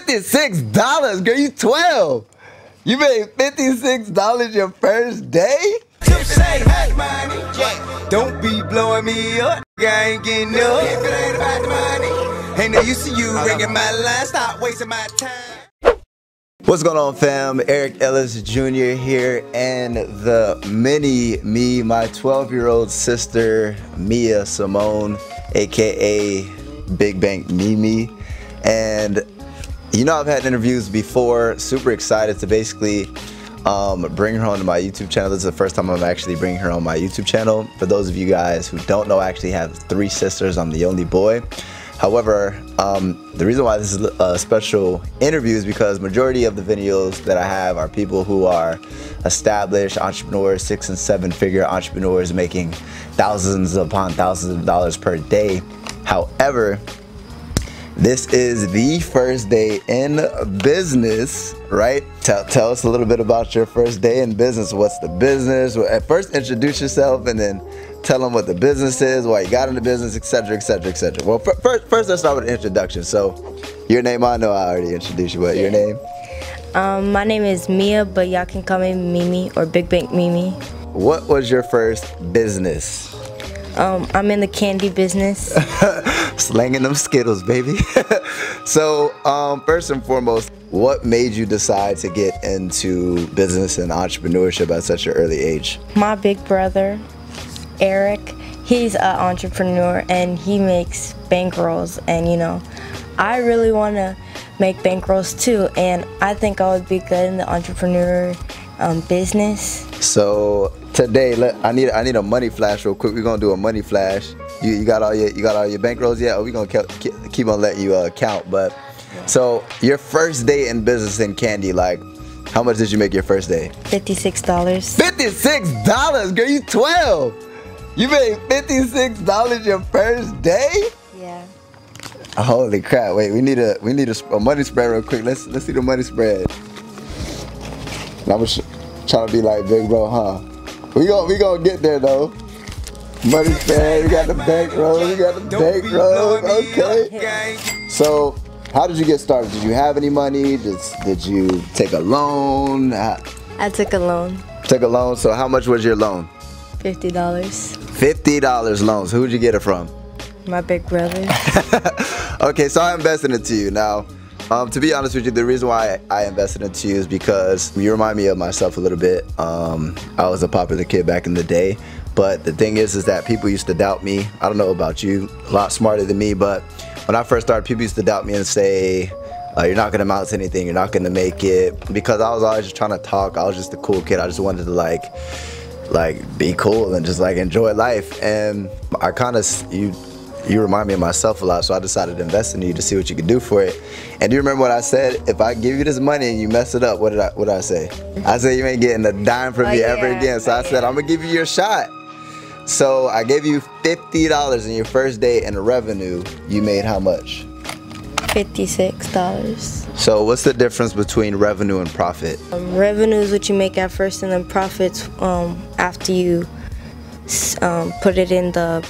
$56, girl, you 12. You made $56 your first day? Say hey, money, yeah. Don't be blowing me up, I ain't getting up. If it ain't about the money, ain't no use to you ringing my line, stop wasting my time. What's going on, fam? Eric Ellis Jr. here, and the mini me, my 12-year-old sister, Mia Simone, aka Big Bank Mimi. And you know, I've had interviews before, super excited to basically bring her onto my YouTube channel. This is the first time I'm actually bringing her on my YouTube channel. For those of you guys who don't know, I actually have 3 sisters. I'm the only boy. However, the reason why this is a special interview is because majority of the videos that I have are people who are established entrepreneurs, 6- and 7-figure entrepreneurs making thousands upon thousands of dollars per day. However, this is the first day in business, right? Tell us a little bit about your first day in business. What's the business? At first, introduce yourself and then tell them what the business is, why you got into business, etc., etc., etc. Well, first let's start with the introduction. So, your name, I know I already introduced you, but your name? My name is Mia, but y'all can call me Mimi or Big Bank Mimi. What was your first business? I'm in the candy business. Slanging them Skittles, baby. So, first and foremost, what made you decide to get into business and entrepreneurship at such an early age? My big brother, Eric, he's an entrepreneur and he makes bankrolls, and you know, I really want to make bankrolls too, and I think I would be good in the entrepreneur business. So today, I need a money flash real quick. We're gonna do a money flash. You got all your bankrolls yet? Or we gonna keep on letting you count? But so your first day in business in candy, like, how much did you make your first day? $56. $56, girl, you 12. You made $56 your first day? Yeah. Holy crap! Wait, we need a money spread real quick. Let's see the money spread. I'm trying to be like big bro, huh? We gonna get there though. Money spread, we got the bankroll, okay. So, how did you get started? Did you have any money? Did you take a loan? I took a loan. Took a loan. So how much was your loan? $50. $50 loans. Who'd you get it from? My big brother. Okay, so I invested into you. Now, to be honest with you, the reason why I invested into you is because you remind me of myself a little bit. I was a popular kid back in the day, but the thing is that people used to doubt me. I don't know about you, a lot smarter than me, but when I first started, people used to doubt me and say, you're not gonna amount to anything, you're not gonna make it, because I was always just trying to talk. I was just a cool kid. I just wanted to like be cool and just like enjoy life. And I kind of, you remind me of myself a lot, so I decided to invest in you to see what you could do for it. And do you remember what I said? If I give you this money and you mess it up, what did I say? I said you ain't getting a dime from me ever again. So I said I'm gonna give you your shot. So I gave you $50 in your first day, and the revenue, you made how much? $56. So what's the difference between revenue and profit? Revenue is what you make at first, and then profits after you put it in the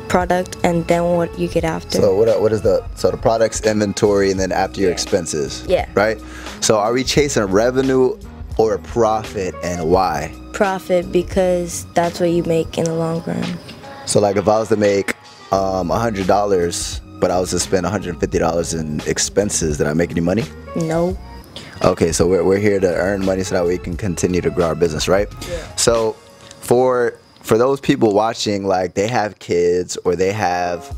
product, and then what you get after. So what is the product's inventory, and then after your expenses? Yeah. Right? So are we chasing revenue or profit, and why? Profit, because that's what you make in the long run. So like if I was to make $100, but I was to spend $150 in expenses, did I make any money? No. Okay, so we're here to earn money so that we can continue to grow our business, right? Yeah. So for those people watching, like they have kids or they have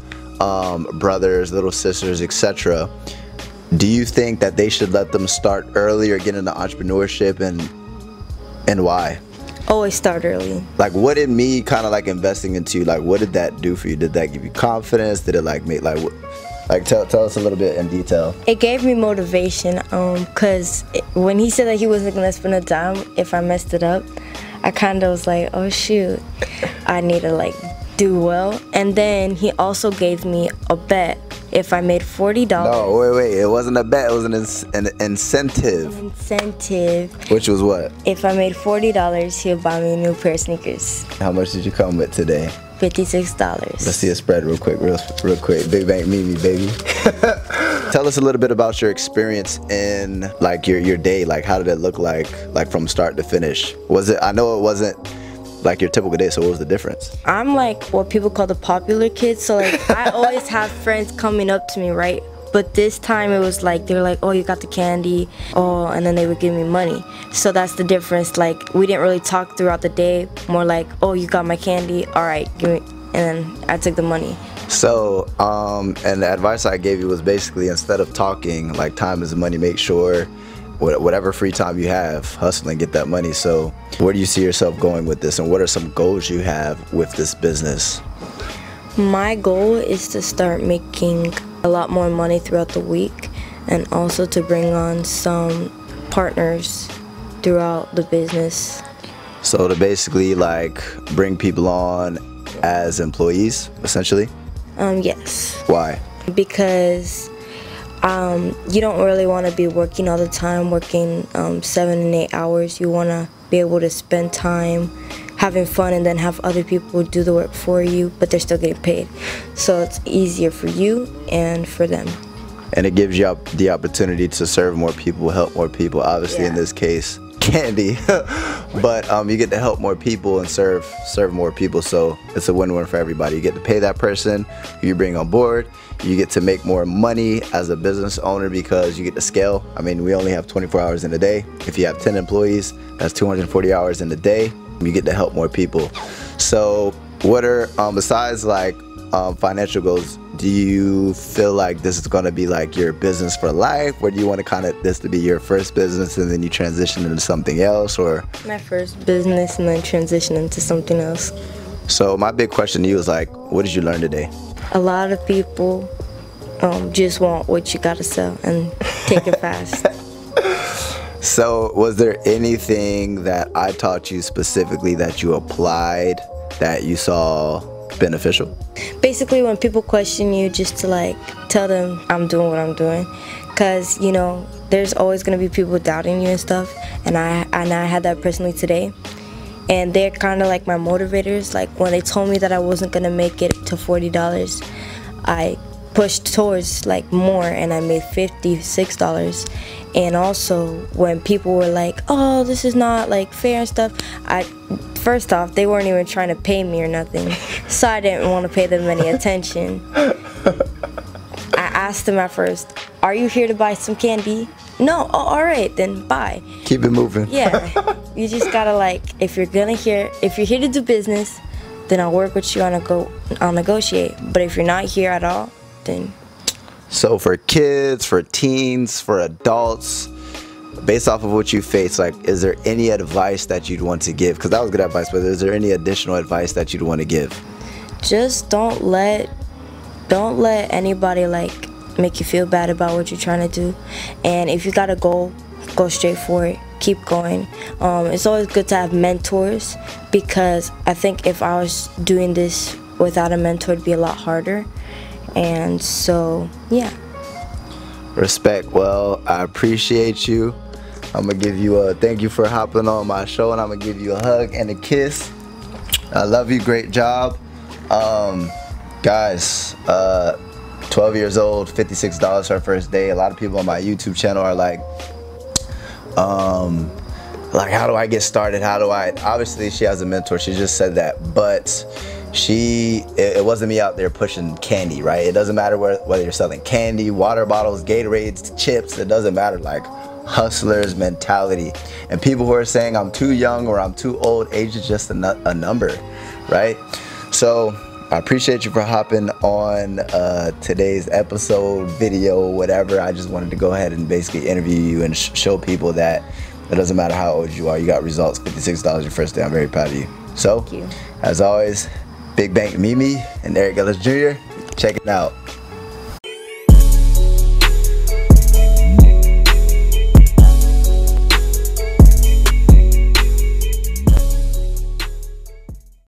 brothers, little sisters, etc., do you think that they should let them start early or get into entrepreneurship, and why? Always start early. Like, what did me kind of like investing into you, like what did that do for you? Did that give you confidence? Did it like make tell us a little bit in detail? It gave me motivation, cause when he said that he wasn't gonna spend a dime if I messed it up, I kind of was like, oh shoot, I need to like do well. And then he also gave me a bet. If I made $40. No, wait. It wasn't a bet. It was an incentive. An incentive. Which was what? If I made $40, he'll buy me a new pair of sneakers. How much did you come with today? $56. Let's see a spread real quick. Real quick. Big Bank Mimi, baby. Tell us a little bit about your experience in like your day. Like, how did it look like from start to finish? Was it? I know it wasn't like your typical day, so what was the difference? I'm like what people call the popular kid, so like I always have friends coming up to me, right? But this time it was like, they're like, oh, you got the candy, oh, and then they would give me money. So that's the difference. Like, we didn't really talk throughout the day, more like, oh, you got my candy, all right, give me, and then I took the money. So, and the advice I gave you was basically, instead of talking, like, time is money, make sure whatever free time you have, hustle and get that money. So where do you see yourself going with this, and what are some goals you have with this business? My goal is to start making a lot more money throughout the week, and also to bring on some partners throughout the business. So to basically like bring people on as employees, essentially? Yes. Why? Because you don't really want to be working all the time, working 7 and 8 hours. You want to be able to spend time having fun and then have other people do the work for you, but they're still getting paid. So it's easier for you and for them. And it gives you the opportunity to serve more people, help more people, obviously, in this case, candy. But you get to help more people and serve more people, so it's a win-win for everybody. You get to pay that person who you bring on board. You get to make more money as a business owner because you get to scale. I mean, we only have 24 hours in a day. If you have 10 employees, that's 240 hours in a day. You get to help more people. So what are, besides like financial goals, do you feel like this is going to be like your business for life, or do you want to kind of this to be your first business and then you transition into something else? Or my first business and then transition into something else. So my big question to you is like, what did you learn today? A lot of people just want what you gotta sell and take it fast. So was there anything that I taught you specifically that you applied that you saw beneficial? Basically, when people question you, just to like tell them I'm doing what I'm doing, because you know there's always gonna be people doubting you and stuff, and I had that personally today, and they're kind of like my motivators. Like when they told me that I wasn't gonna make it to $40, I pushed towards like more, and I made $56. And also when people were like, oh, this is not like fair and stuff, first off, they weren't even trying to pay me or nothing, so I didn't want to pay them any attention. I asked them at first, are you here to buy some candy? No. Oh, all right, then bye. Keep it moving. Yeah, you just gotta like, if you're here to do business, then I'll work with you I'll negotiate. But if you're not here at all, then. So for kids, for teens, for adults, based off of what you face, like, is there any advice that you'd want to give? Because that was good advice, but is there any additional advice that you'd want to give? Just don't let anybody like make you feel bad about what you're trying to do. And if you got a goal, go straight for it. Keep going. It's always good to have mentors, because I think if I was doing this without a mentor, it'd be a lot harder. And so, yeah. Respect. Well, I appreciate you. I'm gonna give you a thank you for hopping on my show, and I'm gonna give you a hug and a kiss. I love you. Great job. Guys, 12 years old, $56 her first day. A lot of people on my YouTube channel are like, how do I get started? How do I? Obviously, she has a mentor. She just said that, but it wasn't me out there pushing candy, right? It doesn't matter whether you're selling candy, water bottles, Gatorades, chips. It doesn't matter. Like, hustlers mentality. And people who are saying I'm too young or I'm too old, age is just a number, right? So I appreciate you for hopping on today's episode, video, whatever. I just wanted to go ahead and basically interview you and show people that it doesn't matter how old you are, you got results. $56 your first day. I'm very proud of you. So, as always, Big Bank Mimi and Eric Ellis Jr. Check it out.